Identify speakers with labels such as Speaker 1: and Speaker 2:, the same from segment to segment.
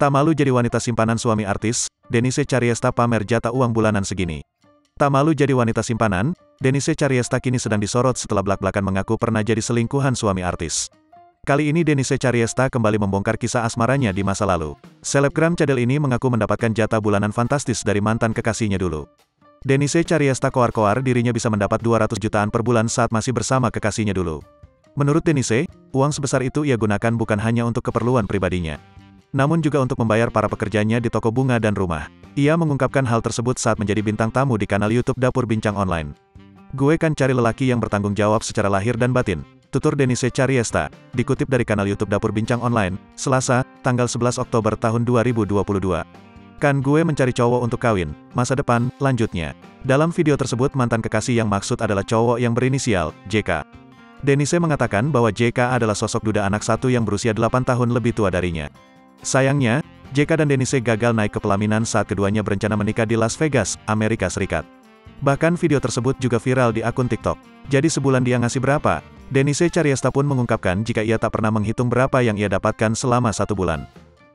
Speaker 1: Tak malu jadi wanita simpanan suami artis, Denise Charyesta pamer jatah uang bulanan segini. Tak malu jadi wanita simpanan, Denise Charyesta kini sedang disorot setelah belak-belakan mengaku pernah jadi selingkuhan suami artis. Kali ini Denise Charyesta kembali membongkar kisah asmaranya di masa lalu. Selebgram cadel ini mengaku mendapatkan jatah bulanan fantastis dari mantan kekasihnya dulu. Denise Charyesta koar-koar dirinya bisa mendapat 200 jutaan per bulan saat masih bersama kekasihnya dulu. Menurut Denise, uang sebesar itu ia gunakan bukan hanya untuk keperluan pribadinya, namun juga untuk membayar para pekerjanya di toko bunga dan rumah. Ia mengungkapkan hal tersebut saat menjadi bintang tamu di kanal YouTube Dapur Bincang Online. "Gue kan cari lelaki yang bertanggung jawab secara lahir dan batin," tutur Denise Charyesta, dikutip dari kanal YouTube Dapur Bincang Online, Selasa, tanggal 11 Oktober tahun 2022. "Kan gue mencari cowok untuk kawin, masa depan," lanjutnya. Dalam video tersebut mantan kekasih yang maksud adalah cowok yang berinisial JK. Denise mengatakan bahwa JK adalah sosok duda anak satu yang berusia 8 tahun lebih tua darinya. Sayangnya, JK dan Denise gagal naik ke pelaminan saat keduanya berencana menikah di Las Vegas, Amerika Serikat. Bahkan video tersebut juga viral di akun TikTok. "Jadi sebulan dia ngasih berapa?" Denise Charyesta pun mengungkapkan jika ia tak pernah menghitung berapa yang ia dapatkan selama 1 bulan.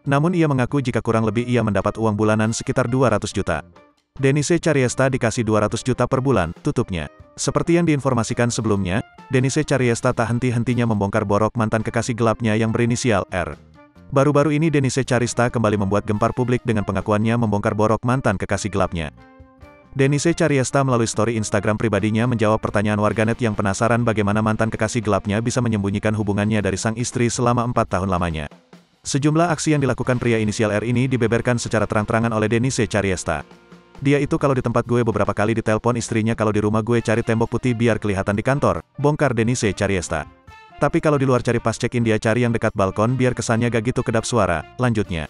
Speaker 1: Namun ia mengaku jika kurang lebih ia mendapat uang bulanan sekitar 200 juta. Denise Charyesta dikasih 200 juta per bulan, tutupnya. Seperti yang diinformasikan sebelumnya, Denise Charyesta tak henti-hentinya membongkar borok mantan kekasih gelapnya yang berinisial R. Baru-baru ini Denise Charyesta kembali membuat gempar publik dengan pengakuannya membongkar borok mantan kekasih gelapnya. Denise Charyesta melalui story Instagram pribadinya menjawab pertanyaan warganet yang penasaran bagaimana mantan kekasih gelapnya bisa menyembunyikan hubungannya dari sang istri selama 4 tahun lamanya. Sejumlah aksi yang dilakukan pria inisial R ini dibeberkan secara terang-terangan oleh Denise Charyesta. "Dia itu kalau di tempat gue beberapa kali ditelepon istrinya kalau di rumah gue cari tembok putih biar kelihatan di kantor," bongkar Denise Charyesta. "Tapi kalau di luar cari pas check-in dia cari yang dekat balkon biar kesannya gak gitu kedap suara," lanjutnya.